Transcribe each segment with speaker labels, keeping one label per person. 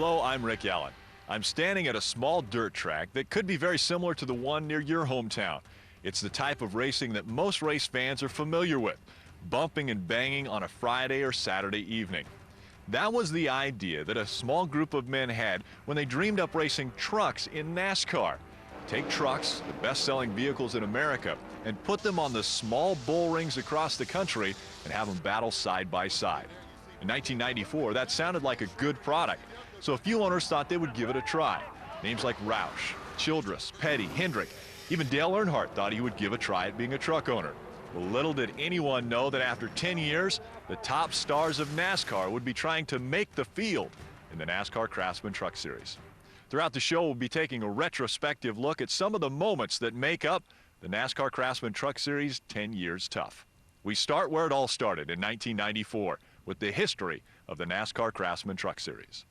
Speaker 1: Hello, I'm Rick Allen. I'm standing at a small dirt track that could be very similar to the one near your hometown. It's the type of racing that most race fans are familiar with, bumping and banging on a Friday or Saturday evening. That was the idea that a small group of men had when they dreamed up racing trucks in NASCAR. Take trucks, the best-selling vehicles in America, and put them on the small bull rings across the country and have them battle side by side. In 1994, that sounded like a good product, so a few owners thought they would give it a try. Names like Roush, Childress, Petty, Hendrick, even Dale Earnhardt thought he would give a try at being a truck owner. Well, little did anyone know that after 10 years, the top stars of NASCAR would be trying to make the field in the NASCAR Craftsman Truck Series. Throughout the show, we'll be taking a retrospective look at some of the moments that make up the NASCAR Craftsman Truck Series 10 Years Tough. We start where it all started in 1994 with the history of the NASCAR Craftsman Truck Series.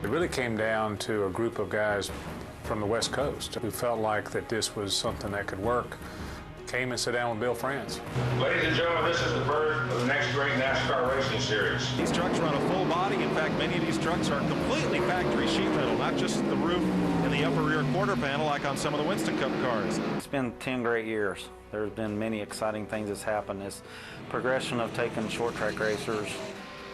Speaker 2: It really came down to a group of guys from the West Coast who felt like that this was something that could work. Came and sat down with Bill France.
Speaker 3: Ladies and gentlemen, this is the birth of the next great NASCAR racing series.
Speaker 4: These trucks run a full body. In fact, many of these trucks are completely factory sheet metal, not just the roof and the upper rear quarter panel like on some of the Winston Cup cars.
Speaker 5: It's been 10 great years. There's been many exciting things that's happened. This progression of taking short track racers,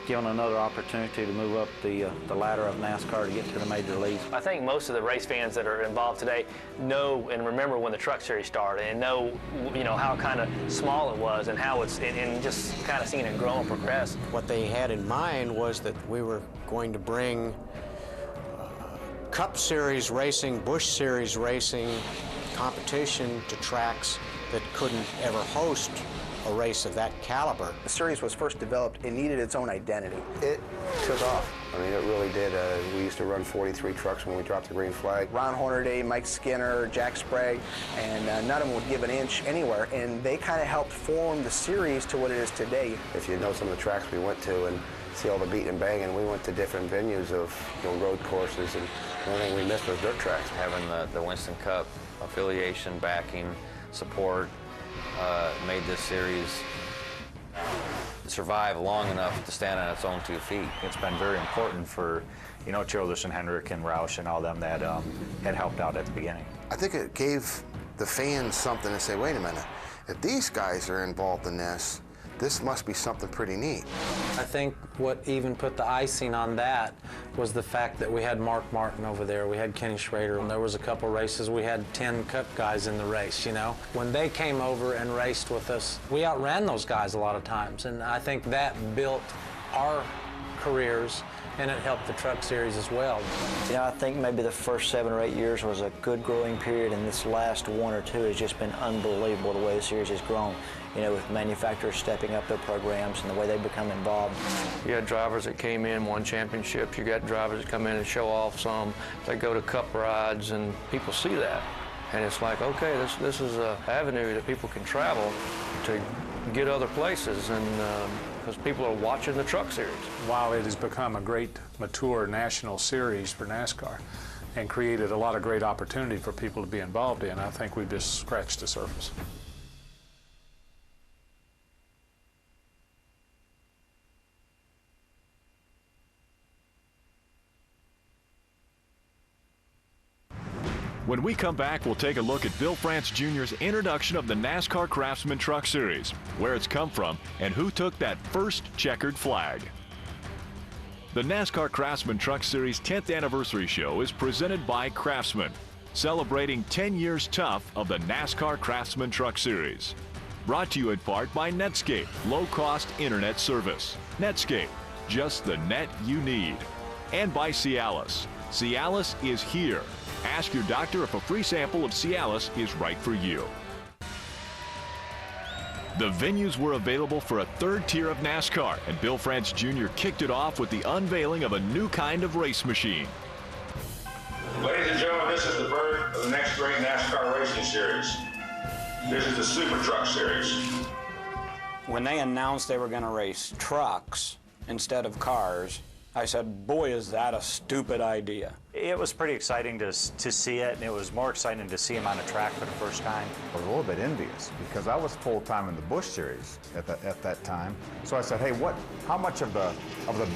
Speaker 5: given another opportunity to move up the ladder of NASCAR to get to the major leagues.
Speaker 6: I think most of the race fans that are involved today know and remember when the Truck Series started and know, how kind of small it was and how and just kind of seeing it grow and progress.
Speaker 7: What they had in mind was that we were going to bring Cup Series racing, Busch Series racing competition to tracks that couldn't ever host a race of that caliber.
Speaker 8: The series was first developed, it needed its own identity. It took off. I mean, it really did. We used to run 43 trucks when we dropped the green flag. Ron Hornaday, Mike Skinner, Jack Sprague, and none of them would give an inch anywhere, and they kind of helped form the series to what it is today. If you know some of the tracks we went to and see all the beating and banging, we went to different venues of road courses, and the only thing we missed was dirt tracks.
Speaker 9: Having the Winston Cup affiliation, backing, support, made this series survive long enough to stand on its own 2 feet.
Speaker 10: It's been very important for, Childress and Hendrick and Roush and all them that had helped out at the beginning.
Speaker 11: I think it gave the fans something to say, wait a minute, if these guys are involved in this must be something pretty neat.
Speaker 12: I think what even put the icing on that was the fact that we had Mark Martin over there, we had Kenny Schrader, and there was a couple races, we had 10 Cup guys in the race, When they came over and raced with us, we outran those guys a lot of times, and I think that built our careers, and it helped the Truck Series as well.
Speaker 5: I think maybe the first 7 or 8 years was a good growing period, and this last 1 or 2 has just been unbelievable the way the series has grown. With manufacturers stepping up their programs and the way they become involved.
Speaker 6: You had drivers that came in, won championships. You got drivers that come in and show off some. They go to Cup rides, and people see that. And it's like, okay, this is an avenue that people can travel to get other places, and because people are watching the Truck Series.
Speaker 2: While it has become a great, mature national series for NASCAR and created a lot of great opportunity for people to be involved in, I think we've just scratched the surface.
Speaker 1: When we come back, we'll take a look at Bill France Jr.'s introduction of the NASCAR Craftsman Truck Series, where it's come from, and who took that first checkered flag. The NASCAR Craftsman Truck Series 10th anniversary show is presented by Craftsman, celebrating 10 years tough of the NASCAR Craftsman Truck Series. Brought to you in part by Netscape, low-cost internet service. Netscape, just the net you need. And by Cialis. Cialis is here. Ask your doctor if a free sample of Cialis is right for you. The venues were available for a third tier of NASCAR, and Bill France Jr. kicked it off with the unveiling of a new kind of race machine.
Speaker 3: Ladies and gentlemen, this is the birth of the next great NASCAR racing series. This is the Super Truck Series.
Speaker 13: When they announced they were going to race trucks instead of cars, I said, boy, is that a stupid idea.
Speaker 10: It was pretty exciting to see it, and it was more exciting to see him on a track for the first time.
Speaker 14: I was a little bit envious because I was full-time in the Busch Series at that time. So I said, hey, how much of the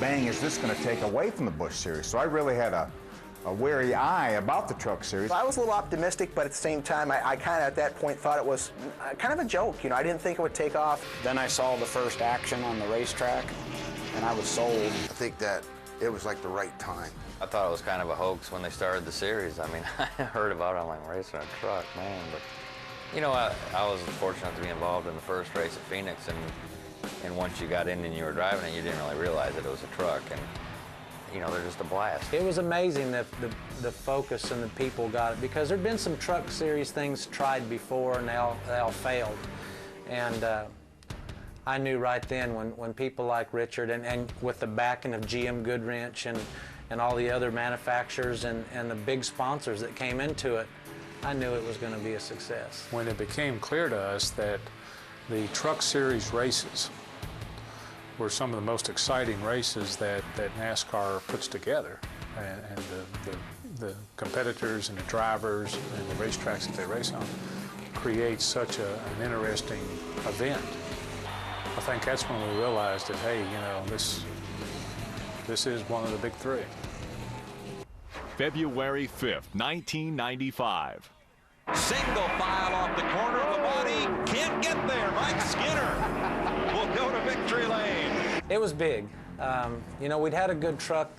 Speaker 14: bang is this going to take away from the Busch Series? So I really had a wary eye about the Truck Series.
Speaker 8: I was a little optimistic, but at the same time, I kind of at that point thought it was kind of a joke. You know, I didn't think it would take off.
Speaker 13: Then I saw the first action on the racetrack, and I was sold.
Speaker 11: I think that it was like the right time.
Speaker 9: I thought it was kind of a hoax when they started the series. I mean, I heard about it, I'm like, racing a truck, man. But, you know, I was fortunate to be involved in the first race at Phoenix, and once you got in and you were driving it, you didn't really realize that it was a truck. And, you know, they're just a blast.
Speaker 12: It was amazing that the focus and the people got it, because there'd been some Truck Series things tried before, and they all failed. And I knew right then when people like Richard and with the backing of GM Goodwrench and all the other manufacturers and the big sponsors that came into it, I knew it was going to be a success.
Speaker 2: When it became clear to us that the Truck Series races were some of the most exciting races that NASCAR puts together, and the competitors and the drivers and the racetracks that they race on create such an interesting event. I think that's when we realized that, hey, you know, this is one of the big three.
Speaker 1: February 5th, 1995.
Speaker 4: Single file off the corner of the body. Can't get there. Mike Skinner will go to victory lane.
Speaker 12: It was big. You know, we'd had a good truck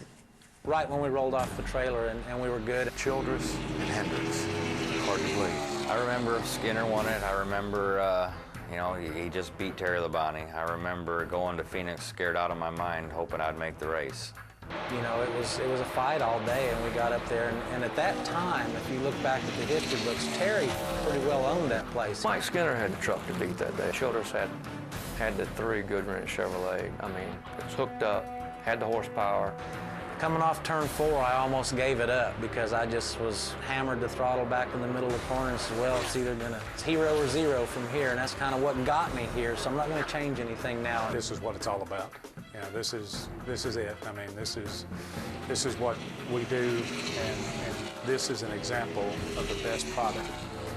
Speaker 12: right when we rolled off the trailer, and we were good.
Speaker 11: Childress and Hendricks, hard to believe.
Speaker 9: I remember Skinner won it. I remember, you know, he just beat Terry Labonte. I remember going to Phoenix scared out of my mind, hoping I'd make the race.
Speaker 12: You know, it was a fight all day, and we got up there, and at that time, if you look back at the history books, Terry pretty well owned that place.
Speaker 6: Mike Skinner had the truck to beat that day. Childress had the 3 Goodwrench Chevrolet. I mean, it was hooked up, had the horsepower.
Speaker 12: Coming off turn 4, I almost gave it up because I just was hammered the throttle back in the middle of the corner and said, well, it's either it's hero or zero from here, and that's kind of what got me here, so I'm not going to change anything now.
Speaker 2: This is what it's all about. You know, this is it. I mean, this is what we do, and this is an example of the best product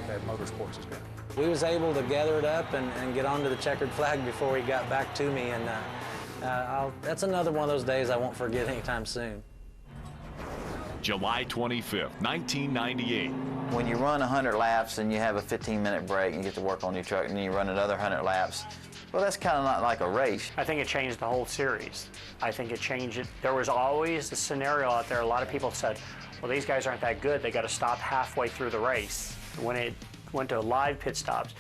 Speaker 2: that motorsports has got.
Speaker 12: We was able to gather it up and get onto the checkered flag before he got back to me, and that's another one of those days I won't forget anytime soon.
Speaker 1: July 25th, 1998.
Speaker 5: When you run 100 laps and you have a 15-minute break and you get to work on your truck and then you run another 100 laps, well, that's kind of not like a race.
Speaker 15: I think it changed the whole series. I think it changed it. There was always a scenario out there. A lot of people said, well, these guys aren't that good. They got to stop halfway through the race. When it went to live pit stops,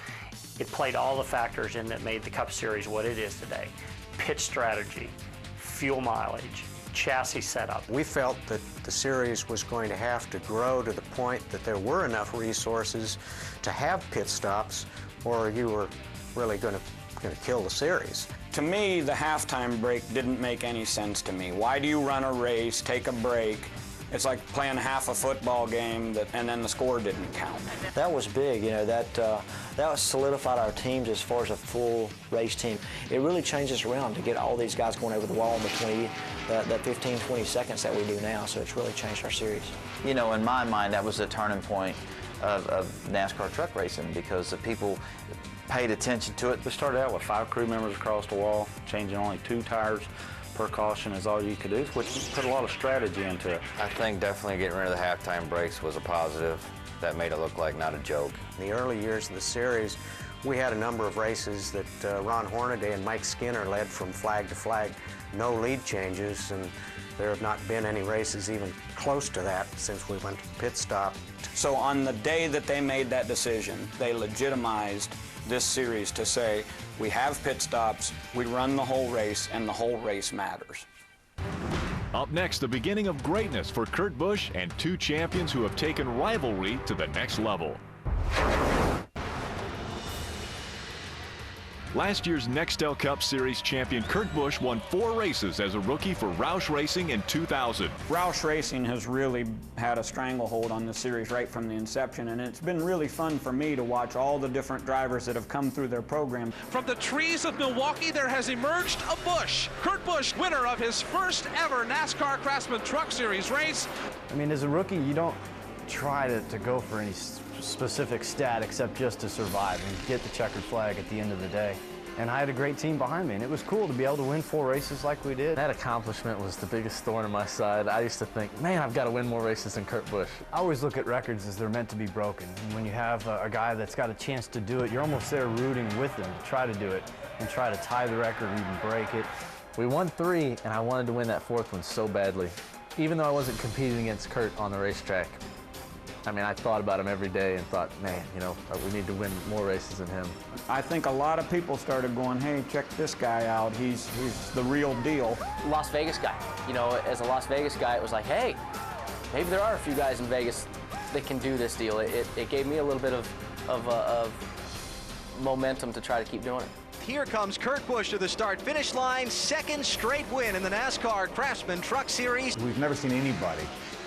Speaker 15: it played all the factors in that made the Cup Series what it is today. Pit strategy, fuel mileage, chassis setup.
Speaker 7: We felt that the series was going to have to grow to the point that there were enough resources to have pit stops, or you were really going to kill the series.
Speaker 13: To me, the halftime break didn't make any sense to me. Why do you run a race, take a break? It's like playing half a football game and then the score didn't count.
Speaker 5: That was big, you know, that solidified our teams as far as a full race team. It really changed us around to get all these guys going over the wall in between that 15, 20 seconds that we do now, so it's really changed our series. You know, in my mind, that was a turning point of NASCAR truck racing because the people paid attention to it.
Speaker 10: We started out with 5 crew members across the wall, changing only 2 tires per caution is all you could do, which put a lot of strategy into it.
Speaker 9: I think definitely getting rid of the halftime breaks was a positive. That made it look like not a joke.
Speaker 7: In the early years of the series, we had a number of races that Ron Hornaday and Mike Skinner led from flag to flag. No lead changes, and there have not been any races even close to that since we went to pit stop.
Speaker 13: So on the day that they made that decision, they legitimized this series to say, we have pit stops, we run the whole race, and the whole race matters.
Speaker 1: Up next, the beginning of greatness for Kurt Busch and 2 champions who have taken rivalry to the next level. Last year's Nextel Cup Series champion Kurt Busch won 4 races as a rookie for Roush Racing in 2000.
Speaker 13: Roush Racing has really had a stranglehold on the series right from the inception, and it's been really fun for me to watch all the different drivers that have come through their program.
Speaker 16: From the trees of Milwaukee, there has emerged a Busch. Kurt Busch, winner of his first ever NASCAR Craftsman Truck Series race.
Speaker 17: I mean, as a rookie, you don't try to go for any specific stat except just to survive and get the checkered flag at the end of the day. And I had a great team behind me, and it was cool to be able to win 4 races like we did.
Speaker 18: That accomplishment was the biggest thorn in my side. I used to think, man, I've got to win more races than Kurt Busch.
Speaker 17: I always look at records as they're meant to be broken. And when you have a guy that's got a chance to do it, you're almost there rooting with him to try to do it and try to tie the record or even break it.
Speaker 18: We won 3, and I wanted to win that 4th one so badly. Even though I wasn't competing against Kurt on the racetrack, I mean, I thought about him every day and thought, man, you know, we need to win more races than him.
Speaker 13: I think a lot of people started going, hey, check this guy out. He's the real deal.
Speaker 19: Las Vegas guy. You know, as a Las Vegas guy, it was like, hey, maybe there are a few guys in Vegas that can do this deal. It gave me a little bit of momentum to try to keep doing it.
Speaker 20: Here comes Kurt Busch to the start-finish line, 2nd straight win in the NASCAR Craftsman Truck Series.
Speaker 14: We've never seen anybody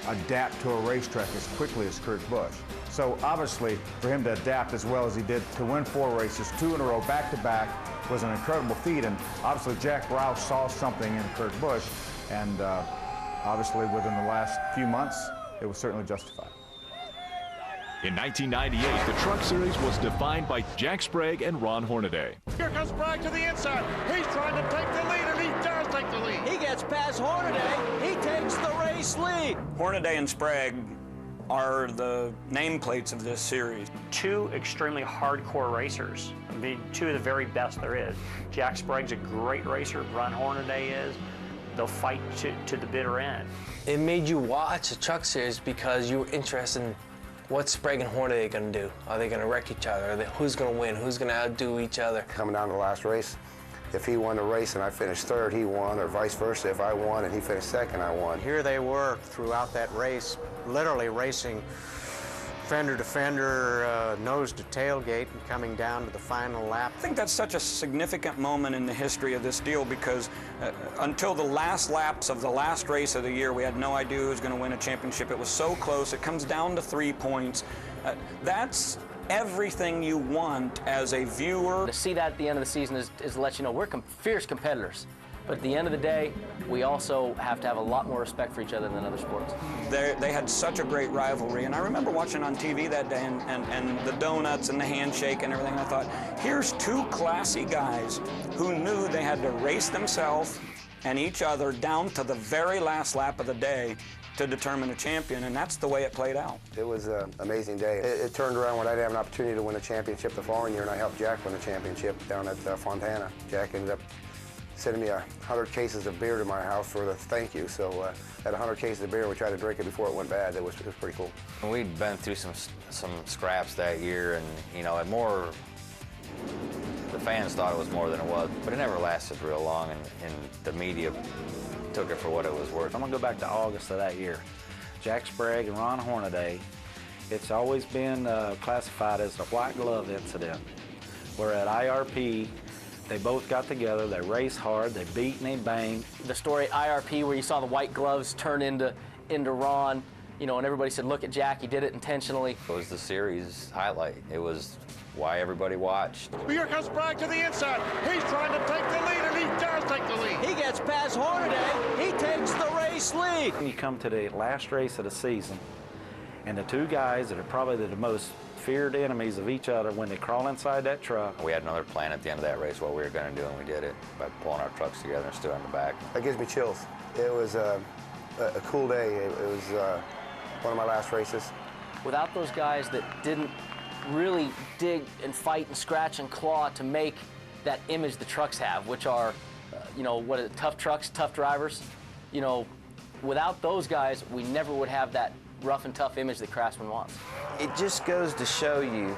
Speaker 14: adapt to a racetrack as quickly as Kurt Busch. So obviously, for him to adapt as well as he did, to win 4 races, 2 in a row, back-to-back, was an incredible feat. And obviously, Jack Roush saw something in Kurt Busch, and obviously, within the last few months, it was certainly justified.
Speaker 1: In 1998, the Truck Series was defined by Jack Sprague and Ron Hornaday.
Speaker 16: Here comes Sprague to the inside. He's trying to take the lead, and he does take the lead.
Speaker 20: He gets past Hornaday. He takes the race lead.
Speaker 13: Hornaday and Sprague are the nameplates of this series.
Speaker 15: 2 extremely hardcore racers. I mean, 2 of the very best there is. Jack Sprague's a great racer. Ron Hornaday is. They'll fight to the bitter end.
Speaker 12: It made you watch a truck series because you were interested in what's Sprague and Hornaday going to do? Are they going to wreck each other? Who's going to win? Who's going to outdo each other?
Speaker 11: Coming down to the last race, if he won the race and I finished 3rd, he won, or vice versa. If I won and he finished 2nd, I won.
Speaker 7: Here they were throughout that race, literally racing fender to fender, nose to tailgate, and coming down to the final lap.
Speaker 13: I think that's such a significant moment in the history of this deal because until the last laps of the last race of the year, we had no idea who was going to win a championship. It was so close. It comes down to 3 points. That's everything you want as a viewer.
Speaker 19: To see that at the end of the season is to let you know we're fierce competitors. But at the end of the day, we also have to have a lot more respect for each other than other sports.
Speaker 13: They had such a great rivalry, and I remember watching on TV that day and the donuts and the handshake and everything, and I thought, here's 2 classy guys who knew they had to race themselves and each other down to the very last lap of the day to determine a champion, and that's the way it played out.
Speaker 11: It was an amazing day. It turned around when I didn't have an opportunity to win a championship the following year, and I helped Jack win the championship down at Fontana. Jack ended up sending me 100 cases of beer to my house for the thank you. So at 100 cases of beer, we tried to drink it before it went bad. It was pretty cool.
Speaker 9: We'd been through some scraps that year, and you know, the fans thought it was more than it was, but it never lasted real long, and the media took it for what it was worth.
Speaker 10: I'm gonna go back to August of that year. Jack Sprague and Ron Hornaday, it's always been classified as the white glove incident, where at IRP, they both got together, they raced hard, they beat and they banged.
Speaker 19: The story at IRP where you saw the white gloves turn into Ron, you know, and everybody said, look at Jack, he did it intentionally.
Speaker 9: It was the series highlight. It was why everybody watched.
Speaker 16: Here comes Sprague to the inside. He's trying to take the lead, and he does take the lead.
Speaker 20: He gets past Hornaday. He takes the race lead.
Speaker 10: You come to the last race of the season, and the 2 guys that are probably the most feared enemies of each other, when they crawl inside that truck.
Speaker 9: We had another plan at the end of that race, what we were going to do, and we did it by pulling our trucks together and stood on the back.
Speaker 11: That gives me chills. It was a cool day. It was one of my last races.
Speaker 19: Without those guys that didn't really dig and fight and scratch and claw to make that image the trucks have, which are, you know, tough trucks, tough drivers, you know, without those guys, we never would have that rough and tough image that Craftsman wants.
Speaker 5: It just goes to show you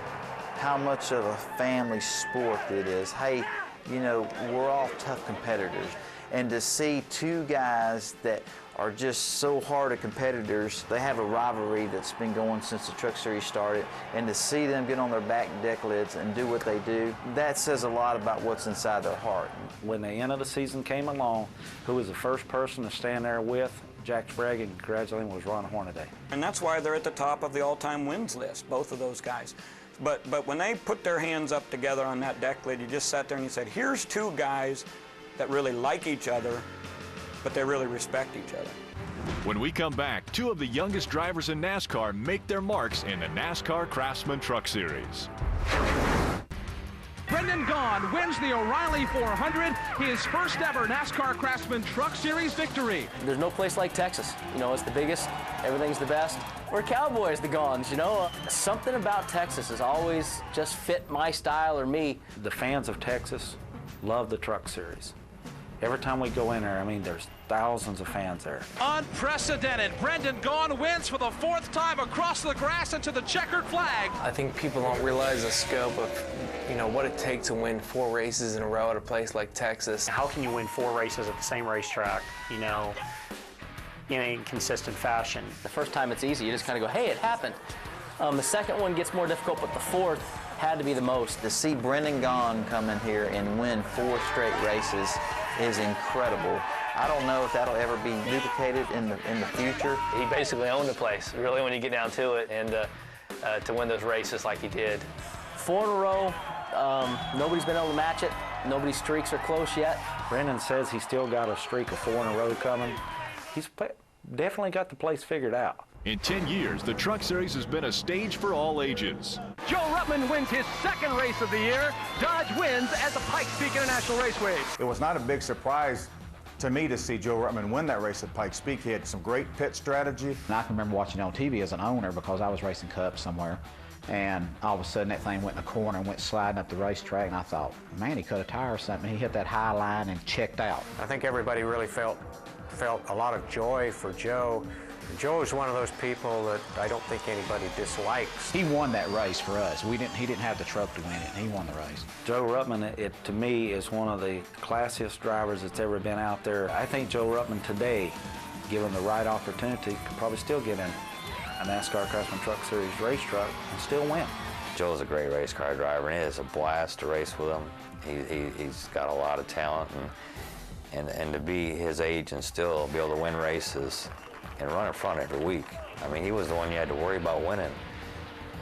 Speaker 5: how much of a family sport it is. Hey, you know, we're all tough competitors. And to see two guys that are just so hard of competitors, they have a rivalry that's been going since the Truck Series started, and to see them get on their back deck lids and do what they do, that says a lot about what's inside their heart.
Speaker 10: When the end of the season came along, who was the first person to stand there with Jack Sprague and congratulate him was Ron Hornaday.
Speaker 13: And that's why they're at the top of the all-time wins list, both of those guys. But when they put their hands up together on that deck lid, you just sat there and you said, here's two guys that really like each other, but they really respect each other.
Speaker 1: When we come back, two of the youngest drivers in NASCAR make their marks in the NASCAR Craftsman Truck Series.
Speaker 16: Brendan Gaughan wins the O'Reilly 400, his first ever NASCAR Craftsman Truck Series victory.
Speaker 19: There's no place like Texas. You know, it's the biggest, everything's the best. We're cowboys, the Gaughans, you know. Something about Texas has always just fit my style or me.
Speaker 10: The fans of Texas love the Truck Series. Every time we go in there, I mean, there's thousands of fans there.
Speaker 16: Unprecedented. Brendan Gaughan wins for the fourth time across the grass into the checkered flag.
Speaker 21: I think people don't realize the scope of, you know, what it takes to win 4 races in a row at a place like Texas.
Speaker 15: How can you win 4 races at the same racetrack, you know, in a consistent fashion?
Speaker 19: The first time it's easy. You just kind of go, hey, it happened. The second one gets more difficult, but the fourth had to be the most.
Speaker 5: To see Brendan Gaughan come in here and win 4 straight races is incredible. I don't know if that'll ever be duplicated in the future.
Speaker 21: He basically owned the place, really, when you get down to it, and to win those races like he did.
Speaker 19: 4 in a row, nobody's been able to match it. Nobody's streaks are close yet.
Speaker 10: Brendan says he's still got a streak of 4 in a row coming. He's definitely got the place figured out.
Speaker 1: In 10 years, the Truck Series has been a stage for all ages.
Speaker 16: Joe Ruttman wins his second race of the year. Dodge wins at the Pikes Peak International Raceway.
Speaker 14: It was not a big surprise to me to see Joe Ruttman win that race at Pikes Peak. He had some great pit strategy.
Speaker 22: And I can remember watching it on TV as an owner because I was racing Cup somewhere. And all of a sudden that thing went in a corner and went sliding up the racetrack, and I thought, man, he cut a tire or something. He hit that high line and checked out.
Speaker 7: I think everybody really felt a lot of joy for Joe. Joe is one of those people that I don't think anybody dislikes.
Speaker 22: He won that race for us. He didn't have the truck to win it. He won the race.
Speaker 10: Joe Ruttman, to me, is one of the classiest drivers that's ever been out there. I think Joe Ruttman today, given the right opportunity, could probably still get in a NASCAR Craftsman Truck Series race truck and still win.
Speaker 9: Joe's a great race car driver, and it is a blast to race with him. He's got a lot of talent, and to be his age and still be able to win races and run in front every week. I mean, he was the one you had to worry about winning.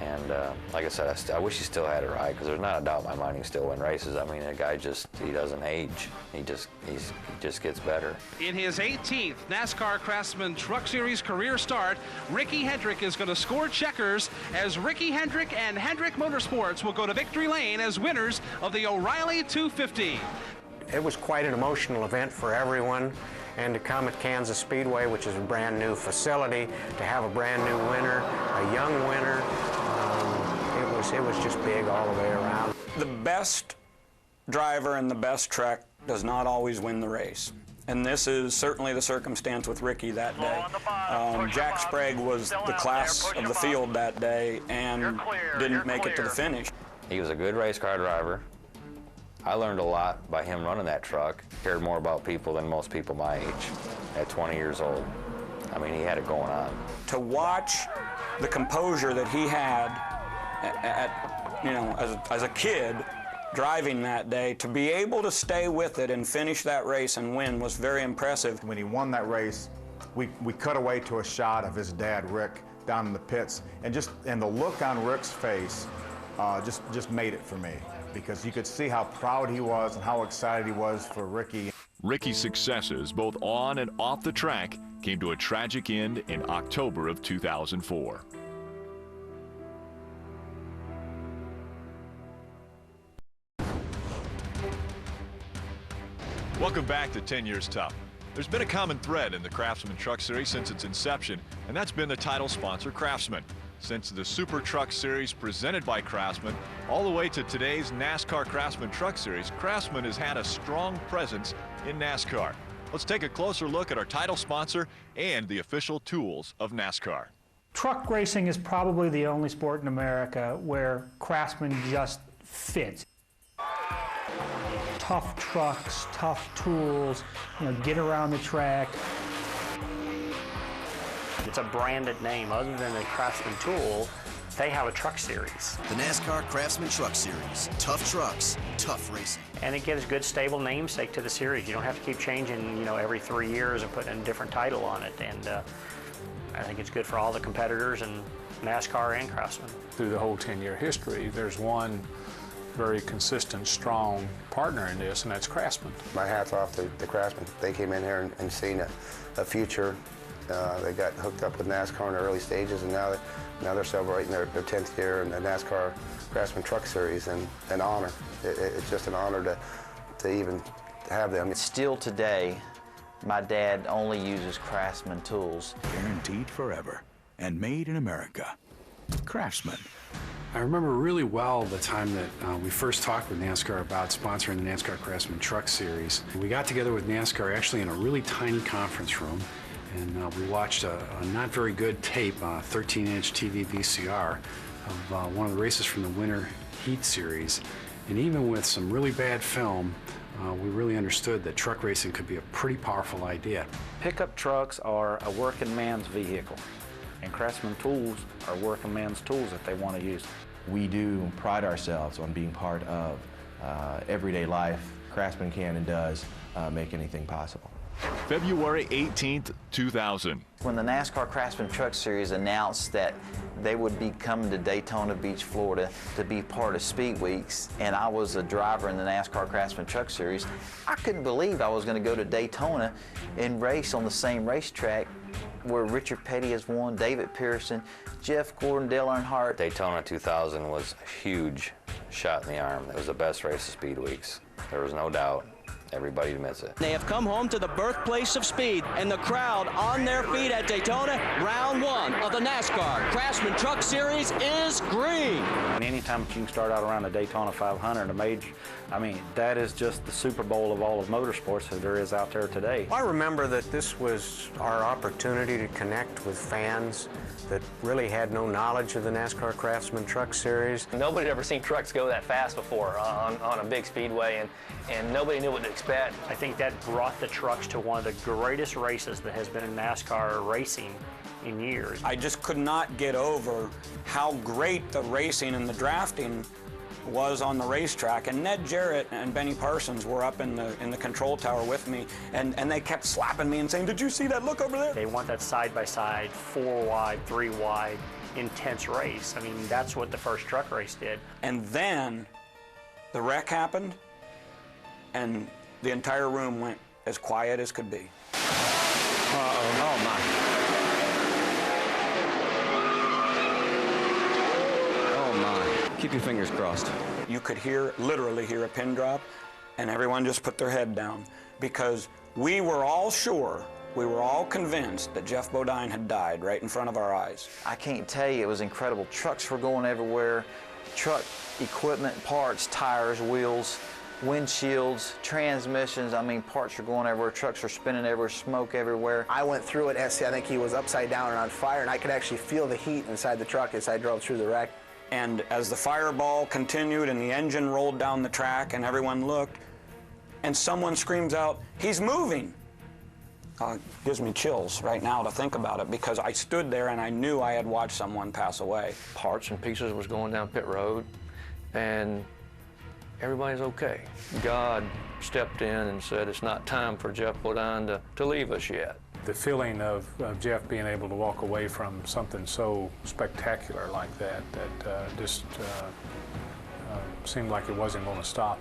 Speaker 9: And like I said, I wish he still had it right, because there's not a doubt in my mind he can still win races. I mean, the guy he doesn't age. He just gets better.
Speaker 16: In his 18th NASCAR Craftsman Truck Series career start, Ricky Hendrick is going to score checkers as Ricky Hendrick and Hendrick Motorsports will go to victory lane as winners of the O'Reilly 250.
Speaker 7: It was quite an emotional event for everyone. And to come at Kansas Speedway, which is a brand new facility, to have a brand new winner, a young winner, it was just big all the way around.
Speaker 13: The best driver in the best track does not always win the race. And this is certainly the circumstance with Ricky that day. Jack Sprague was the class of the field that day and didn't make it to the finish.
Speaker 9: He was a good race car driver. I learned a lot by him running that truck. Cared more about people than most people my age at 20 years old. I mean, he had it going on.
Speaker 13: To watch the composure that he had as a kid driving that day, to be able to stay with it and finish that race and win was very impressive.
Speaker 14: When he won that race, we cut away to a shot of his dad, Rick, down in the pits, and the look on Rick's face just made it for me, because you could see how proud he was and how excited he was for Ricky.
Speaker 1: Ricky's successes, both on and off the track, came to a tragic end in October of 2004. Welcome back to 10 Years Tough. There's been a common thread in the Craftsman Truck Series since its inception, and that's been the title sponsor, Craftsman. Since the Super Truck Series presented by Craftsman, all the way to today's NASCAR Craftsman Truck Series, Craftsman has had a strong presence in NASCAR. Let's take a closer look at our title sponsor and the official tools of NASCAR.
Speaker 23: Truck racing is probably the only sport in America where Craftsman just fits. tough trucks, tough tools, get around the track. It's a branded name. Other than the Craftsman tool, they have a truck series.
Speaker 3: The NASCAR Craftsman Truck Series. Tough trucks, tough racing.
Speaker 15: And it gives good, stable namesake to the series. You don't have to keep changing, every 3 years and putting a different title on it. And I think it's good for all the competitors and NASCAR and Craftsman.
Speaker 2: Through the whole 10-year history, there's one very consistent, strong partner in this, and that's Craftsman.
Speaker 11: My hat's off to the Craftsman. They came in here and seen a future. They got hooked up with NASCAR in the early stages, and now they're celebrating their 10th year in the NASCAR Craftsman Truck Series, and an honor. It's just an honor to even have them.
Speaker 5: Still today, my dad only uses Craftsman tools.
Speaker 4: Guaranteed forever and made in America. Craftsman.
Speaker 8: I remember really well the time that we first talked with NASCAR about sponsoring the NASCAR Craftsman Truck Series. We got together with NASCAR actually in a really tiny conference room, and we watched a not very good tape, 13-inch TV VCR of one of the races from the Winter Heat Series. And even with some really bad film, we really understood that truck racing could be a pretty powerful idea.
Speaker 22: Pickup trucks are a working man's vehicle, and Craftsman tools are working man's tools if they want to use them.
Speaker 24: We do pride ourselves on being part of everyday life. Craftsman can and does make anything possible.
Speaker 1: February 18th, 2000.
Speaker 5: When the NASCAR Craftsman Truck Series announced that they would be coming to Daytona Beach, Florida to be part of Speed Weeks, and I was a driver in the NASCAR Craftsman Truck Series, I couldn't believe I was going to go to Daytona and race on the same racetrack where Richard Petty has won, David Pearson, Jeff Gordon, Dale Earnhardt.
Speaker 9: Daytona 2000 was a huge shot in the arm. It was the best race of Speed Weeks. There was no doubt. Everybody admits it.
Speaker 20: They have come home to the birthplace of speed, and the crowd on their feet at Daytona. Round one of the NASCAR Craftsman Truck Series is green.
Speaker 22: And anytime you can start out around the Daytona 500, a major, that is just the Super Bowl of all of motorsports that there is out there today.
Speaker 7: I remember that this was our opportunity to connect with fans that really had no knowledge of the NASCAR Craftsman Truck Series.
Speaker 25: Nobody had ever seen trucks go that fast before on a big speedway, and nobody knew what to expect.
Speaker 15: I think that brought the trucks to one of the greatest races that has been in NASCAR racing in years.
Speaker 13: I just could not get over how great the racing and the drafting was on the racetrack, and Ned Jarrett and Benny Parsons were up in the control tower with me, and they kept slapping me and saying, "Did you see that? Look over there."
Speaker 15: They want that side-by-side, 4 wide, 3 wide, intense race. That's what the first truck race did.
Speaker 13: And then the wreck happened, and the entire room went as quiet as could be.
Speaker 21: Oh my. Oh my. Keep your fingers crossed.
Speaker 13: You could literally hear a pin drop, and everyone just put their head down, because we were all sure, we were all convinced that Jeff Bodine had died right in front of our eyes.
Speaker 5: I can't tell you, it was incredible. Trucks were going everywhere. Truck equipment, parts, tires, wheels, windshields, transmissions. Parts are going everywhere. Trucks are spinning everywhere, smoke everywhere.
Speaker 26: I went through it, and I think he was upside down and on fire, and I could actually feel the heat inside the truck as I drove through the wreck.
Speaker 13: And as the fireball continued and the engine rolled down the track and everyone looked, and someone screams out, "He's moving!" It gives me chills right now to think about it, because I stood there and I knew I had watched someone pass away.
Speaker 6: Parts and pieces was going down pit road, and everybody's okay. God stepped in and said it's not time for Jeff Bodine to leave us yet.
Speaker 2: The feeling of Jeff being able to walk away from something so spectacular like that just seemed like it wasn't going to stop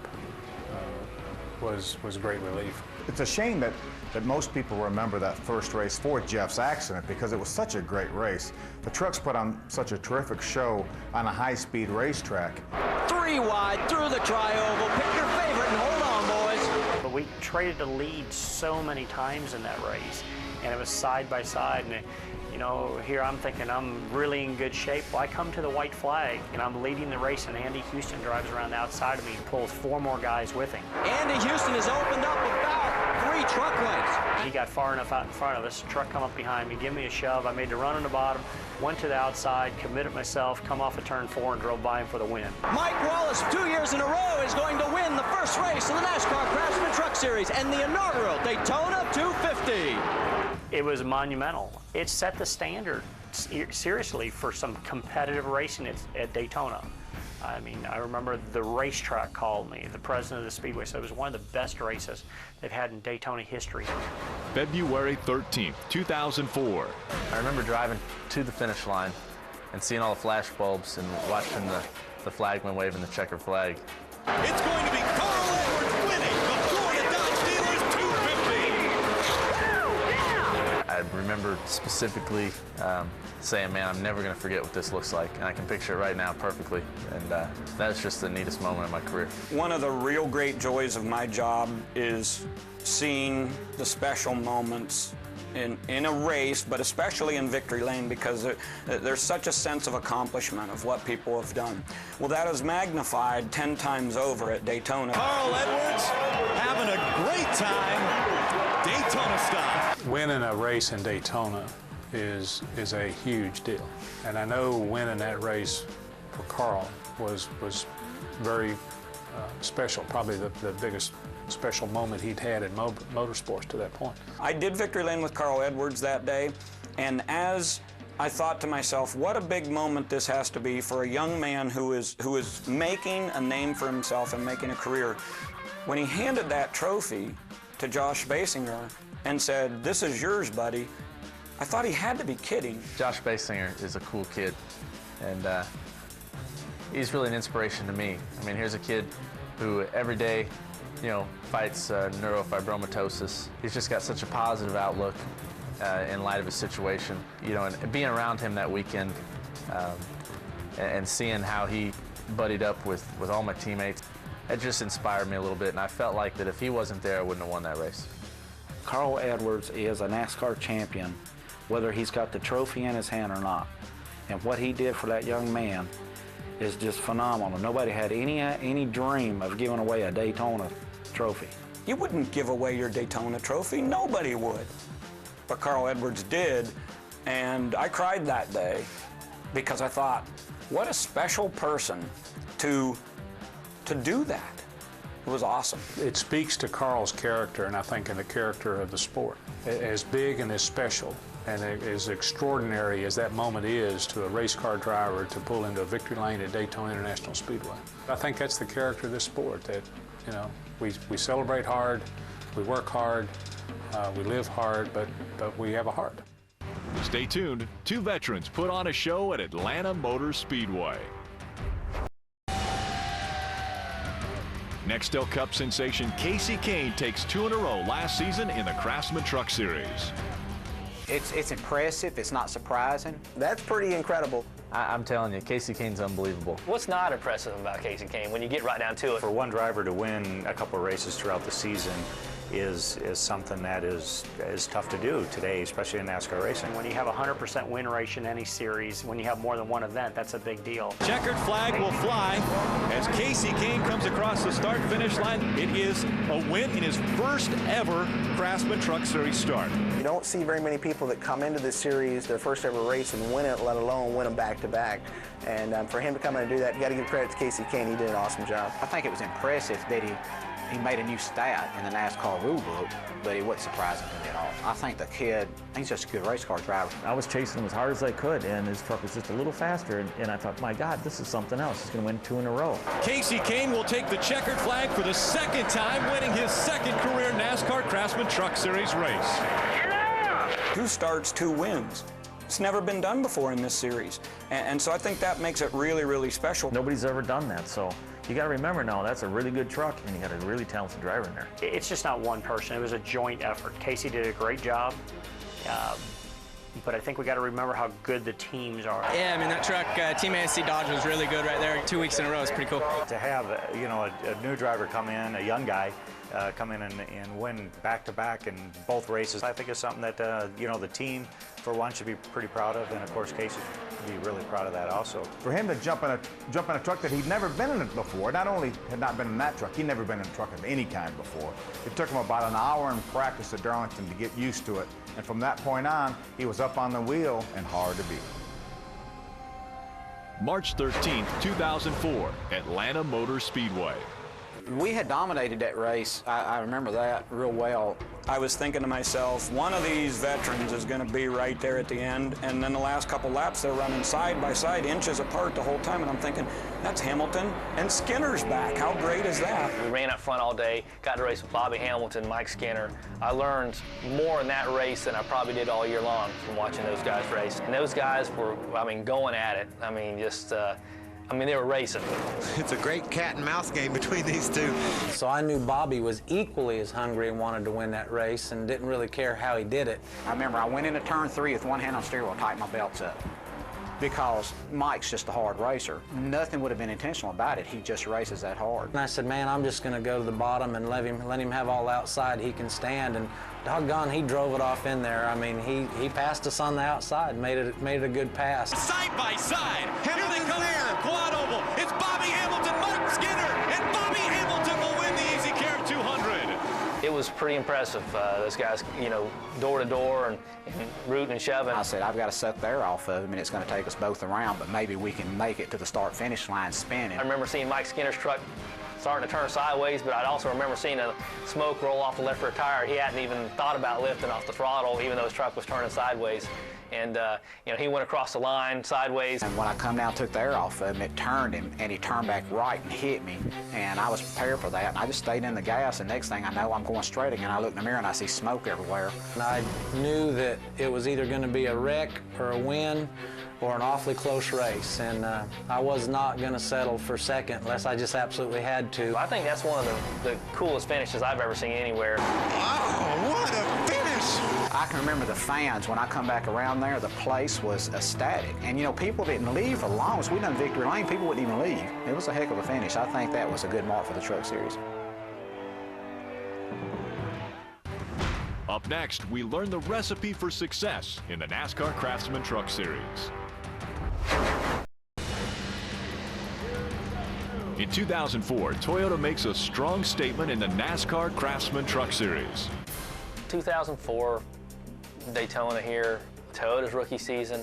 Speaker 2: was a great relief.
Speaker 14: It's a shame that most people remember that first race for Jeff's accident, because it was such a great race. The trucks put on such a terrific show on a high-speed racetrack.
Speaker 20: 3 wide through the tri-oval. Pick your favorite and hold on, boys.
Speaker 15: But we traded the lead so many times in that race, and it was side by side. And here I'm thinking I'm really in good shape. Well, I come to the white flag, and I'm leading the race, and Andy Houston drives around the outside of me and pulls 4 more guys with him.
Speaker 20: Andy Houston has opened up about 3 truck lengths.
Speaker 23: He got far enough out in front of us, truck come up behind me, give me a shove. I made the run on the bottom, went to the outside, committed myself, come off of turn 4 and drove by him for the win.
Speaker 20: Mike Wallace, 2 years in a row, is going to win the first race of the NASCAR Craftsman Truck Series and the inaugural Daytona 250.
Speaker 23: It was monumental. It set the standard, seriously, for some competitive racing at Daytona. I mean, I remember the racetrack called me, the president of the Speedway, said it was one of the best races they've had in Daytona history.
Speaker 1: February 13th, 2004.
Speaker 21: I remember driving to the finish line and seeing all the flash bulbs and watching the flagman waving the checkered flag.
Speaker 10: It's going to be Carl Edwards winning the Florida Dodge Dealers 250.
Speaker 21: I remember specifically saying, man, I'm never going to forget what this looks like. And I can picture it right now perfectly. And that's just the neatest moment in my career.
Speaker 13: One of the real great joys of my job is seeing the special moments in a race, but especially in victory lane, because there's such a sense of accomplishment of what people have done. Well, that is magnified 10 times over at Daytona.
Speaker 10: Carl Edwards having a great time, Daytona style.
Speaker 2: Winning a race in Daytona is a huge deal. And I know winning that race for Carl was very special, probably the biggest special moment he'd had in motorsports to that point.
Speaker 13: I did victory lane with Carl Edwards that day, and as I thought to myself, what a big moment this has to be for a young man who is making a name for himself and making a career. When he handed that trophy to Josh Basinger and said, "This is yours, buddy," I thought he had to be kidding.
Speaker 21: Josh Basinger is a cool kid, and he's really an inspiration to me. I mean, here's a kid who every day, you know, fights neurofibromatosis. He's just got such a positive outlook in light of his situation. You know, and being around him that weekend and seeing how he buddied up with all my teammates, it just inspired me a little bit, and I felt like that if he wasn't there, I wouldn't have won that race.
Speaker 12: Carl Edwards is a NASCAR champion, whether he's got the trophy in his hand or not. And what he did for that young man is just phenomenal. Nobody had any dream of giving away a Daytona trophy.
Speaker 13: You wouldn't give away your Daytona trophy. Nobody would. But Carl Edwards did, and I cried that day because I thought, what a special person to do that. It was awesome.
Speaker 2: It speaks to Carl's character, and I think in the character of the sport. As big and as special and as extraordinary as that moment is to a race car driver to pull into a victory lane at Daytona International Speedway, I think that's the character of this sport, that, you know, we celebrate hard, we work hard, we live hard, but we have a heart.
Speaker 1: Stay tuned. 2 veterans put on a show at Atlanta Motor Speedway. Nextel Cup sensation Casey Kane takes 2 in a row last season in the Craftsman Truck Series.
Speaker 22: It's impressive. It's not surprising.
Speaker 26: That's pretty incredible.
Speaker 21: I'm telling you, Casey Kane's unbelievable.
Speaker 25: What's not impressive about Casey Kane when you get right down to it?
Speaker 16: For one driver to win a couple of races throughout the season is something that is tough to do today, especially in NASCAR racing.
Speaker 23: When you have a 100% win rate in any series, when you have more than one event, that's a big deal.
Speaker 10: Checkered flag will fly as Casey Kane comes across the start-finish line. It is a win in his first ever Craftsman Truck Series start.
Speaker 26: You don't see very many people that come into this series, their first ever race, and win it, let alone win them back-to-back. And for him to come in and do that, you got to give credit to Casey Kane. He did an awesome job.
Speaker 22: I think it was impressive that he made a new stat in the NASCAR rule book, but it wasn't surprising to me at all. I think the kid, he's just a good race car driver.
Speaker 17: I was chasing him as hard as I could, and his truck was just a little faster, and I thought, my God, this is something else. He's going to win 2 in a row.
Speaker 10: Casey Kane will take the checkered flag for the second time, winning his second career NASCAR Craftsman Truck Series race.
Speaker 13: 2 starts, 2 wins. It's never been done before in this series. And so I think that makes it really, really special.
Speaker 17: Nobody's ever done that, so you got to remember now, that's a really good truck, and you got a really talented driver in there.
Speaker 23: It's just not one person. It was a joint effort. Casey did a great job, but I think we got to remember how good the teams are.
Speaker 18: Yeah, I mean, that truck, Team ASC Dodge was really good right there. 2 weeks in a row is pretty cool.
Speaker 16: To have, you know, a new driver come in, a young guy, come in and win back-to-back in both races, I think is something that, you know, the team, for one, should be pretty proud of, and of course, Casey. be really proud of that also.
Speaker 14: For him to jump in a truck that he'd never been in it before, not only had not been in that truck, he'd never been in a truck of any kind before. It took him about an hour in practice at Darlington to get used to it. And from that point on, he was up on the wheel and hard to beat.
Speaker 1: March 13th, 2004, Atlanta Motor Speedway.
Speaker 22: We had dominated that race. I remember that real well.
Speaker 13: I was thinking to myself, one of these veterans is going to be right there at the end, and then the last couple laps they're running side by side, inches apart the whole time, and I'm thinking, that's Hamilton and Skinner's back. How great is that?
Speaker 25: We ran up front all day, got to race with Bobby Hamilton, Mike Skinner. I learned more in that race than I probably did all year long from watching those guys race. And those guys were, I mean, going at it. I mean, just, they were racing.
Speaker 3: It's a great cat and mouse game between these two.
Speaker 7: So I knew Bobby was equally as hungry and wanted to win that race and didn't really care how he did it.
Speaker 22: I remember I went into turn 3 with one hand on steering wheel, tightened my belts up. Because Mike's just a hard racer. Nothing would have been intentional about it. He just races that hard.
Speaker 7: And I said, man, I'm just going to go to the bottom and let him have all outside he can stand. And doggone, he drove it off in there. I mean, he passed us on the outside, made it a good pass.
Speaker 10: Side by side, here they come there. Quad oval. It's Bobby Hamilton, Mike Skinner, and Bobby Hamilton will win the Easy Care 200.
Speaker 25: It was pretty impressive. Those guys, door to door and rooting and shoving.
Speaker 22: I said, I've got to suck the air off of him, and it's going to take us both around, but maybe we can make it to the start-finish line spinning.
Speaker 25: I remember seeing Mike Skinner's truck starting to turn sideways, but I also remember seeing a smoke roll off the left rear tire. He hadn't even thought about lifting off the throttle, even though his truck was turning sideways. And he went across the line sideways.
Speaker 22: And when I come down, took the air off of him, it turned him, and he turned back right and hit me. And I was prepared for that, and I just stayed in the gas, and next thing I know, I'm going straight again. I look in the mirror, and I see smoke everywhere.
Speaker 7: And I knew that it was either going to be a wreck or a win or an awfully close race, and I was not going to settle for second unless I just absolutely had to.
Speaker 25: I think that's one of the coolest finishes I've ever seen anywhere.
Speaker 3: Oh, what a finish!
Speaker 22: I can remember the fans, when I come back around there, the place was ecstatic. And people didn't leave for long as we done Victory Lane, people wouldn't even leave. It was a heck of a finish. I think that was a good mark for the Truck Series.
Speaker 1: Up next, we learn the recipe for success in the NASCAR Craftsman Truck Series. In 2004, Toyota makes a strong statement in the NASCAR Craftsman Truck Series.
Speaker 25: 2004, Daytona here, Toyota's rookie season.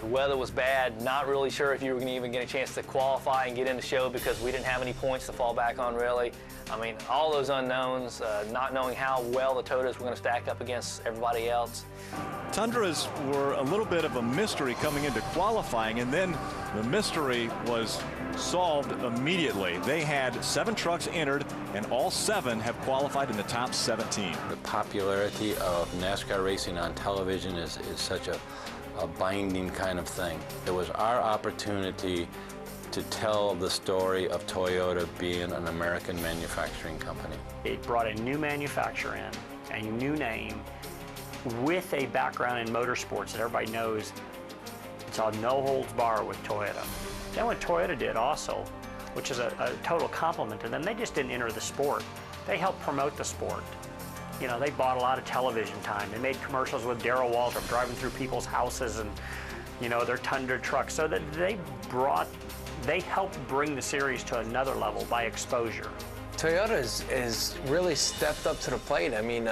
Speaker 25: The weather was bad, not really sure if you were going to even get a chance to qualify and get in the show because we didn't have any points to fall back on, really. I mean, all those unknowns, not knowing how well the Toyotas were going to stack up against everybody else.
Speaker 10: Tundras were a little bit of a mystery coming into qualifying, and then the mystery was solved immediately. They had 7 trucks entered, and all 7 have qualified in the top 17.
Speaker 4: The popularity of NASCAR racing on television is such a binding kind of thing. It was our opportunity to tell the story of Toyota being an American manufacturing company.
Speaker 15: It brought a new manufacturer in, a new name, with a background in motorsports that everybody knows. It's all no holds bar with Toyota. Then what Toyota did also, which is a total compliment to them, they just didn't enter the sport. They helped promote the sport. They bought a lot of television time. They made commercials with Darrell Waltrip driving through people's houses and, their Tundra trucks. So that they helped bring the series to another level by exposure.
Speaker 6: Toyota has really stepped up to the plate. I mean,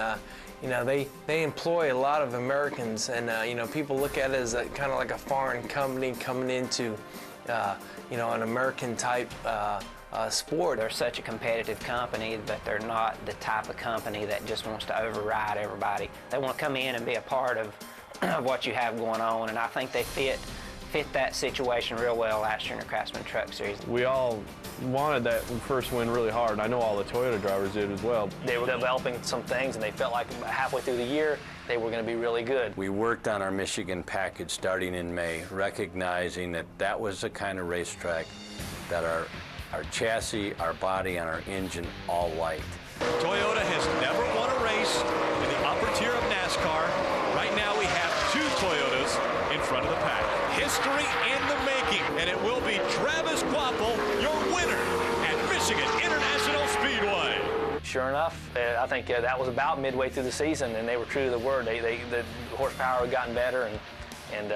Speaker 6: they employ a lot of Americans, and people look at it as kind of like a foreign company coming into, an American type sport.
Speaker 8: They're such a competitive company, but they're not the type of company that just wants to override everybody. They want to come in and be a part of what you have going on, and I think they fit that situation real well last year in the Craftsman Truck Series.
Speaker 11: We all wanted that first win really hard. I know all the Toyota drivers did as well.
Speaker 25: They were developing some things, and they felt like halfway through the year they were going to be really good.
Speaker 4: We worked on our Michigan package starting in May, recognizing that that was the kind of racetrack that our chassis, our body, and our engine all liked.
Speaker 10: Toyota has never won a race in the upper tier of NASCAR. Right now we have 2 Toyotas in front of the pack. History in the making, and it will be Travis Kvapil, your winner at Michigan International Speedway.
Speaker 25: Sure enough, I think that was about midway through the season, and they were true to the word. The horsepower had gotten better, and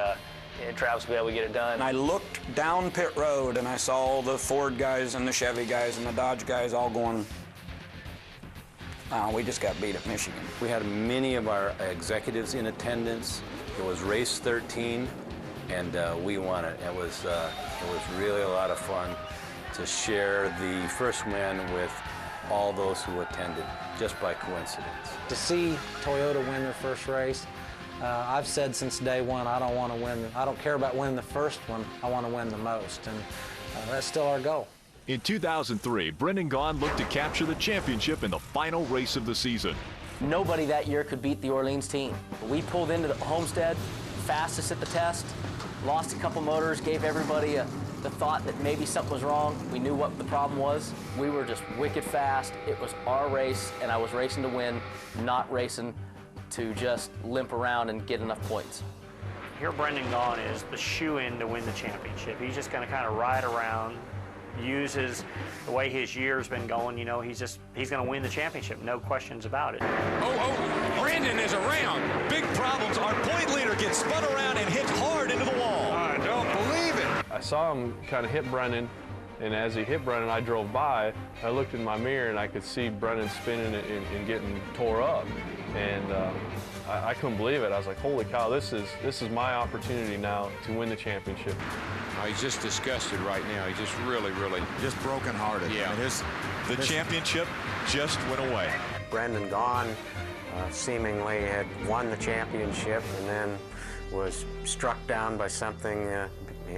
Speaker 25: Travis will be able to get it done.
Speaker 13: And I looked down pit road and I saw all the Ford guys and the Chevy guys and the Dodge guys all going, oh, we just got beat at Michigan.
Speaker 4: We had many of our executives in attendance. It was race 13, and we won it. It was really a lot of fun to share the first win with all those who attended, just by coincidence.
Speaker 5: To see Toyota win their first race, I've said since day one, I don't care about winning the first one, I want to win the most, and that's still our goal.
Speaker 1: In 2003, Brendan Gaughan looked to capture the championship in the final race of the season.
Speaker 9: Nobody that year could beat the Orleans team. We pulled into the Homestead, fastest at the test, lost a couple motors, gave everybody the thought that maybe something was wrong. We knew what the problem was. We were just wicked fast. It was our race, and I was racing to win, not racing to just limp around and get enough points.
Speaker 15: Here Brendan Gaughan is the shoe-in to win the championship. He's just going to kind of ride around, use the way his year's been going, you know, he's going to win the championship, no questions about it.
Speaker 10: Oh, Brandon is around. Big problems. Our point leader gets spun around and hit hard into the wall. I don't believe it.
Speaker 11: I saw him kind of hit Brennan, and as he hit Brennan, I drove by. I looked in my mirror, and I could see Brennan spinning and getting tore up. And I couldn't believe it. I was like, holy cow, this is my opportunity now to win the championship.
Speaker 12: He's just disgusted right now. He's just really just brokenhearted.
Speaker 10: Yeah. The championship just went away.
Speaker 7: Brendan Gaughan seemingly had won the championship and then was struck down by something.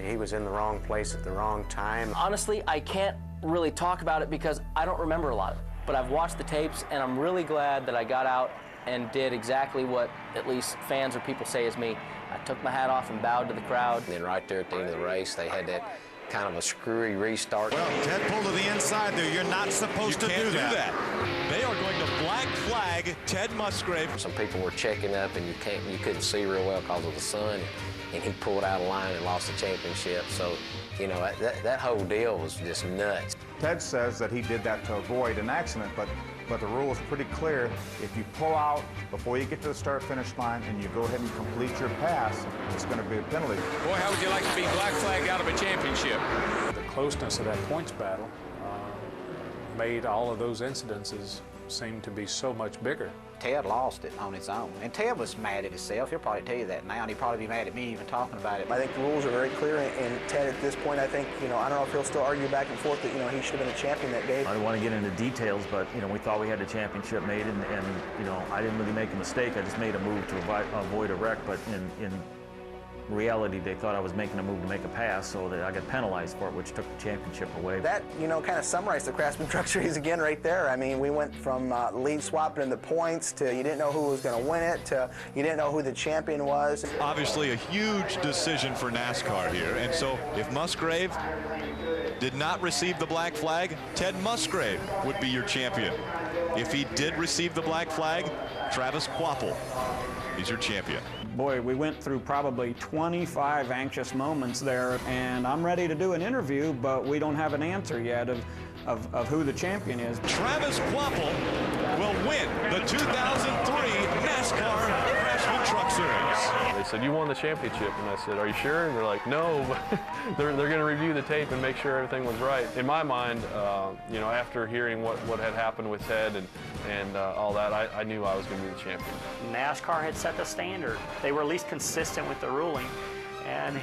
Speaker 7: He was in the wrong place at the wrong time.
Speaker 9: Honestly, I can't really talk about it because I don't remember a lot of it. But I've watched the tapes, and I'm really glad that I got out and did exactly what at least fans or people say is me. I took my hat off and bowed to the crowd.
Speaker 7: And then right there at the end of the race, they had that kind of a screwy restart.
Speaker 10: Well, Ted pulled to the inside there. You're not supposed to do that. They are going to black flag Ted Musgrave.
Speaker 7: Some people were checking up, and you couldn't see real well because of the sun, and he pulled out of line and lost the championship. So, you know, that whole deal was just nuts.
Speaker 14: Ted says that he did that to avoid an accident, but the rule is pretty clear. If you pull out before you get to the start-finish line and you go ahead and complete your pass, it's going to be a penalty.
Speaker 10: Boy, how would you like to be black flagged out of a championship?
Speaker 2: The closeness of that points battle made all of those incidences seem to be so much bigger.
Speaker 22: Ted lost it on his own, and Ted was mad at himself. He'll probably tell you that now, and he'd probably be mad at me even talking about it.
Speaker 26: I think the rules are very clear, and Ted at this point, I think, you know, I don't know if he'll still argue back and forth that, you know, he should have been a champion that day.
Speaker 17: I don't want to get into details, but, you know, we thought we had the championship made, and you know, I didn't really make a mistake. I just made a move to avoid a wreck, but in reality, they thought I was making a move to make a pass, so that I got penalized for it, which took the championship away.
Speaker 26: That, you know, kind of summarized the Craftsman Truck Series again right there. I mean, we went from lead swapping in the points to you didn't know who was going to win it to you didn't know who the champion was.
Speaker 1: Obviously a huge decision for NASCAR here, and so if Musgrave did not receive the black flag, Ted Musgrave would be your champion. If he did receive the black flag, Travis Kvapil is your champion.
Speaker 13: Boy, we went through probably 25 anxious moments there, and I'm ready to do an interview, but we don't have an answer yet of who the champion is.
Speaker 10: Travis Kvapil will win the 2003 NASCAR Craftsman Truck Series.
Speaker 11: They said, you won the championship, and I said, are you sure? And they're like, no, but they're going to review the tape and make sure everything was right. In my mind, you know, after hearing what had happened with Ted and all that, I knew I was going to be the champion.
Speaker 15: NASCAR had set the standard. They were at least consistent with the ruling, and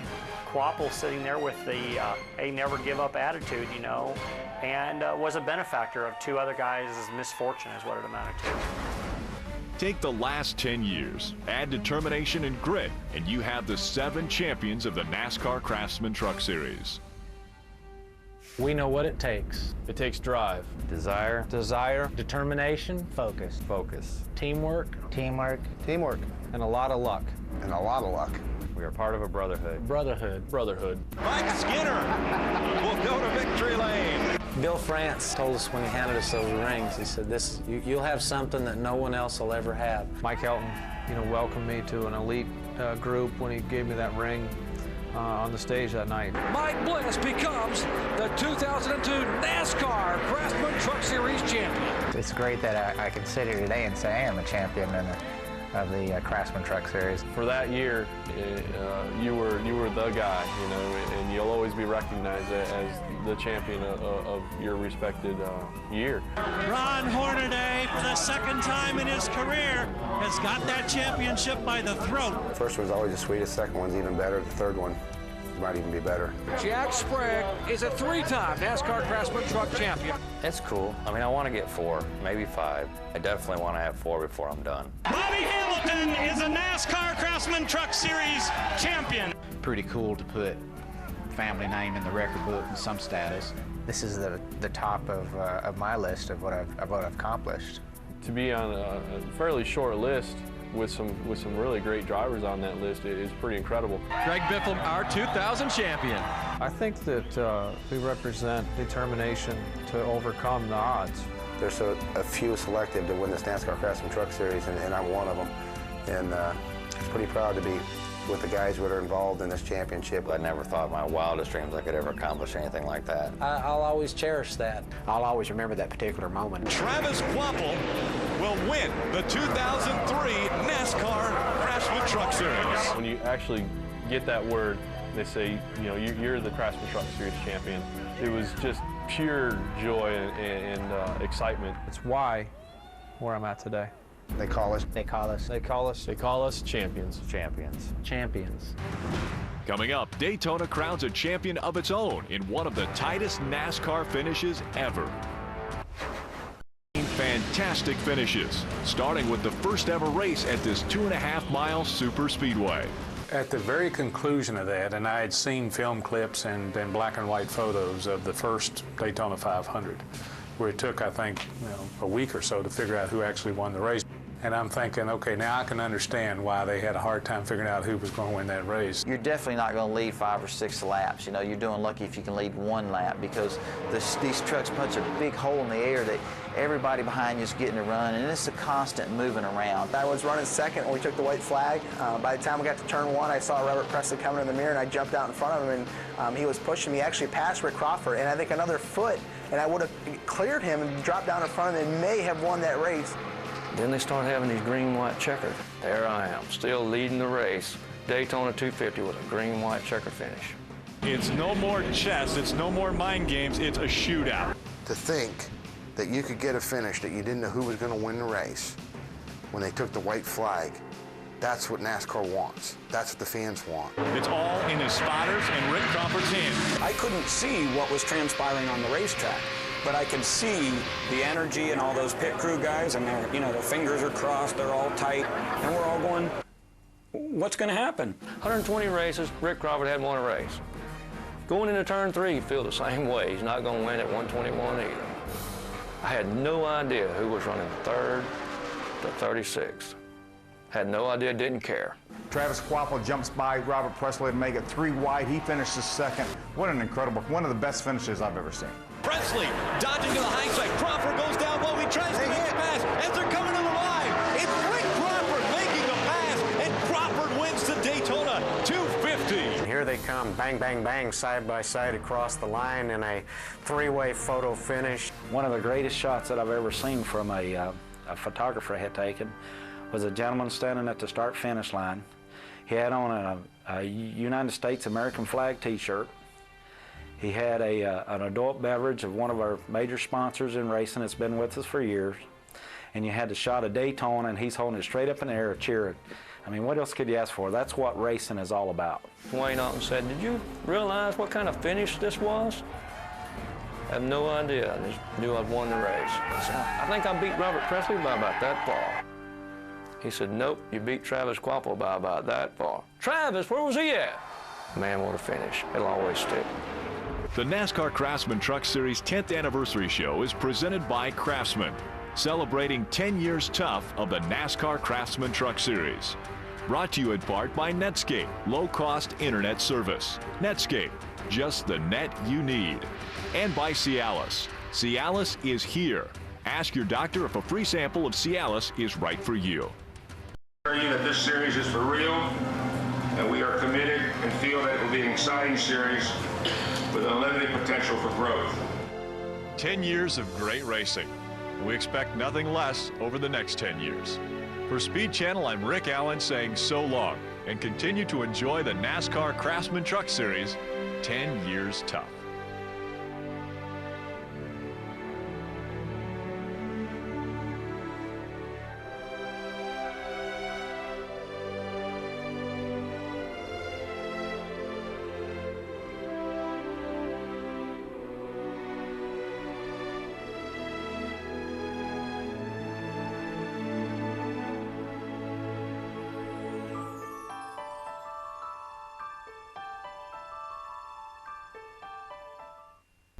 Speaker 15: Kvapil sitting there with the a never give up attitude, you know, and was a benefactor of two other guys' misfortune is what it amounted to.
Speaker 1: Take the last 10 years, add determination and grit, and you have the 7 champions of the NASCAR Craftsman Truck Series.
Speaker 5: We know what it takes.
Speaker 11: It takes drive.
Speaker 5: Desire. Determination. Focus. Teamwork. And a lot of luck.
Speaker 21: We are part of a brotherhood.
Speaker 5: Brotherhood.
Speaker 10: Mike Skinner will go to victory lane.
Speaker 5: Bill France told us when he handed us those rings, he said, you'll have something that no one else will ever have.
Speaker 6: Mike Helton, you know, welcomed me to an elite group when he gave me that ring on the stage that night.
Speaker 19: Mike Bliss becomes the 2002 NASCAR Craftsman Truck Series champion.
Speaker 20: It's great that I can sit here today and say I am a champion, and
Speaker 25: of the Craftsman Truck Series.
Speaker 11: For that year, you were the guy, you know, and you'll always be recognized as the champion of your respected year.
Speaker 3: Ron Hornaday, for the second time in his career, has got that championship by the throat.
Speaker 16: First one's always the sweetest, second one's even better, the third one might even be better.
Speaker 19: Jack Sprague is a three-time NASCAR Craftsman Truck Champion.
Speaker 4: It's cool. I mean, I want to get 4, maybe 5. I definitely want to have 4 before I'm done.
Speaker 3: Bobby Hamilton is a NASCAR Craftsman Truck Series champion.
Speaker 22: Pretty cool to put family name in the record book in some status.
Speaker 25: This is the top of my list of what I've accomplished.
Speaker 11: To be on a fairly short list with some really great drivers on that list is pretty incredible.
Speaker 10: Greg Biffle, our 2000 champion.
Speaker 6: I think that we represent determination to overcome the odds.
Speaker 16: There's a few selected to win this NASCAR Craftsman Truck Series, and I'm one of them. And I'm pretty proud to be with the guys that are involved in this championship.
Speaker 4: I never thought in my wildest dreams I could ever accomplish anything like that.
Speaker 5: I'll always cherish that.
Speaker 7: I'll always remember that particular moment.
Speaker 10: Travis Quapple will win the 2003 NASCAR Craftsman Truck Series.
Speaker 11: When you actually get that word, they say, you know, you're the Craftsman Truck Series champion. It was just pure joy and excitement.
Speaker 6: It's why where I'm at today.
Speaker 16: They call us
Speaker 11: champions.
Speaker 5: Champions.
Speaker 1: Coming up, Daytona crowns a champion of its own in one of the tightest NASCAR finishes ever. Fantastic finishes, starting with the first ever race at this 2.5-mile super speedway.
Speaker 2: At the very conclusion of that, and I had seen film clips and black and white photos of the first Daytona 500, where it took, I think, a week or so to figure out who actually won the race. And I'm thinking, okay, now I can understand why they had a hard time figuring out who was going to win that race.
Speaker 18: You're definitely not going to lead 5 or 6 laps. You know, you're doing lucky if you can lead 1 lap, because these trucks punch a big hole in the air that everybody behind you is getting to run, and it's a constant moving around.
Speaker 26: I was running second when we took the white flag. By the time we got to turn 1, I saw Robert Presley coming in the mirror, and I jumped out in front of him, and he was pushing me. Actually passed Rick Crawford, and I think another foot, and I would have cleared him and dropped down in front of him and may have won that race.
Speaker 6: Then they start having these green-white checkers. There I am, still leading the race. Daytona 250 with a green-white checker finish.
Speaker 10: It's no more chess, it's no more mind games, it's a shootout.
Speaker 16: To think that you could get a finish that you didn't know who was going to win the race when they took the white flag, that's what NASCAR wants. That's what the fans want.
Speaker 10: It's all in his spotters and Rick Crawford's hands.
Speaker 13: I couldn't see what was transpiring on the racetrack, but I could see the energy and all those pit crew guys, and their fingers are crossed, they're all tight, and we're all going, what's going to happen?
Speaker 6: 120 races, Rick Crawford hadn't won a race. Going into turn 3, he feel the same way. He's not going to win at 121 either. I had no idea who was running 3rd to 36th. Had no idea, didn't care.
Speaker 14: Travis Quapple jumps by Robert Presley to make it 3 wide. He finishes second. What an incredible, one of the best finishes I've ever seen.
Speaker 10: Presley dodging to the hindsight. Crawford goes down low. He tries to make the pass as they're coming to the line. It's Rick Crawford making the pass, and Crawford wins the Daytona 250.
Speaker 7: And here they come, bang, bang, bang, side by side across the line in a 3-way photo finish.
Speaker 5: One of the greatest shots that I've ever seen from a photographer had taken was a gentleman standing at the start-finish line. He had on a United States American flag t-shirt. He had an adult beverage of one of our major sponsors in racing that's been with us for years. And you had the shot of Daytona, and he's holding it straight up in the air cheering. I mean, what else could you ask for? That's what racing is all about.
Speaker 6: Wayne Alton said, "Did you realize what kind of finish this was?" I have no idea. I just knew I'd won the race. I said, "I think I beat Robert Presley by about that far." He said, "Nope, you beat Travis Quapple by about that far." Travis, where was he at? Man, what a finish. It'll always stick.
Speaker 1: The NASCAR Craftsman Truck Series 10th anniversary show is presented by Craftsman, celebrating 10 years tough of the NASCAR Craftsman Truck Series. Brought to you in part by Netscape, low-cost internet service. Netscape, just the net you need. And by Cialis. Cialis is here. Ask your doctor if a free sample of Cialis is right for you.
Speaker 20: That this series is for real, and we are committed and feel that it will be an exciting series with unlimited potential for growth.
Speaker 1: 10 years of great racing. We expect nothing less over the next 10 years. For Speed Channel, I'm Rick Allen saying so long, and continue to enjoy the NASCAR Craftsman Truck Series, 10 Years Tough.